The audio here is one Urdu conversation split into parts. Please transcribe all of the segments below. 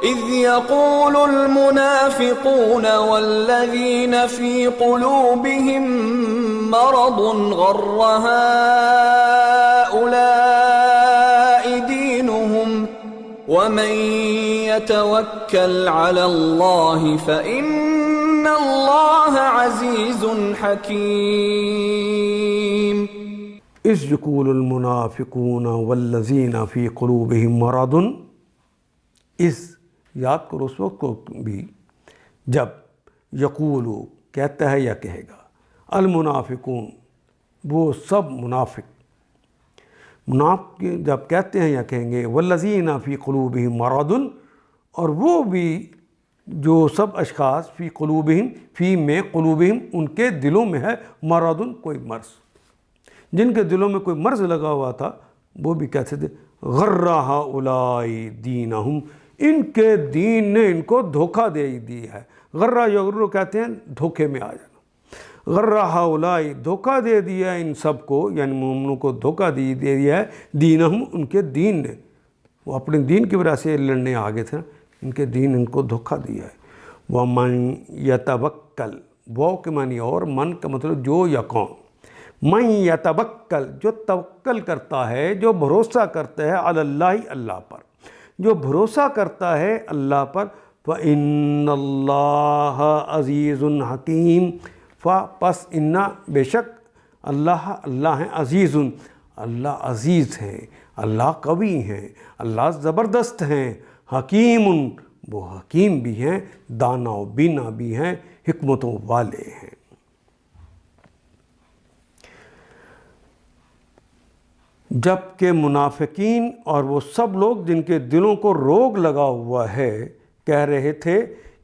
إذ يقول المنافقون والذين في قلوبهم مرض غر هؤلاء دينهم ومن يتوكل على الله فإن الله عزيز حكيم. إذ يقول المنافقون والذين في قلوبهم مرض، اس یاد کرو اس وقت کو بھی جب یقولو کہتا ہے یا کہے گا، المنافقون وہ سب منافق جب کہتے ہیں یا کہیں گے، والذین فی قلوبہم مرض، اور وہ بھی جو سب اشخاص فی قلوبہم، فی میں قلوبہم ان کے دلوں میں ہے، مرض کوئی مرض، جن کے دلوں میں کوئی مرض لگا ہوا تھا وہ بھی کہتے تھے غر ہؤلاء دینہم، ان کے دین نے ان کو دھوکہ دے دی ہے. غرہ یغرر کہتے ہیں دھوکے میں آ جانا. غرہ ہؤلاء دھوکہ دے دیا ان سب کو، یعنی مومنوں کو دھوکہ دے دیا ہے، دینہم ان کے دین نے، وہ اپنے دین کی وجہ سے لڑنے آگے تھے، ان کے دین ان کو دھوکہ دیا ہے. وَمَن يَتَوَکَّل، وہ کے معنی اور، من کا مطلب جو یا کون، من یتوکل جو توکل کرتا ہے، جو بھروسہ کرتا ہے، علی اللہ اللہ پر، جو بھروسہ کرتا ہے اللہ پر، فَإِنَّ اللَّهَ عَزِيزٌ حَكِيمٌ، پس اِنَّا بے شک اللہ ہیں عزیز، اللہ عزیز ہیں، اللہ قوی ہیں، اللہ زبردست ہیں، حکیم وہ حکیم بھی ہیں، دانا و بینا بھی ہیں، حکمتوں والے ہیں. جبکہ منافقین اور وہ سب لوگ جن کے دلوں کو روگ لگا ہوا ہے کہہ رہے تھے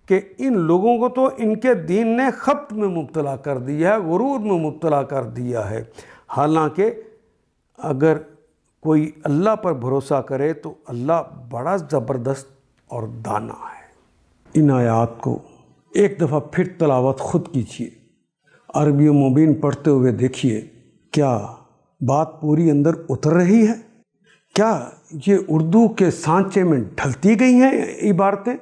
کہ ان لوگوں کو تو ان کے دین نے خبط میں مبتلا کر دیا ہے، غرور میں مبتلا کر دیا ہے. حالانکہ اگر کوئی اللہ پر بھروسہ کرے تو اللہ بڑا زبردست اور دانا ہے. ان آیات کو ایک دفعہ پھر تلاوت خود کیجیے، عربی مبین پڑھتے ہوئے دیکھیے کیا بات پوری اندر اتر رہی ہے، کیا یہ اردو کے سانچے میں ڈھلتی گئی ہیں عبارتیں.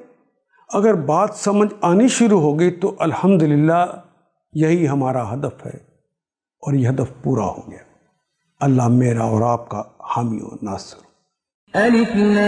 اگر بات سمجھ آنی شروع ہو گئی تو الحمدللہ یہی ہمارا ہدف ہے اور یہ ہدف پورا ہو گیا. اللہ میرا اور آپ کا حامی و ناصر. الف لام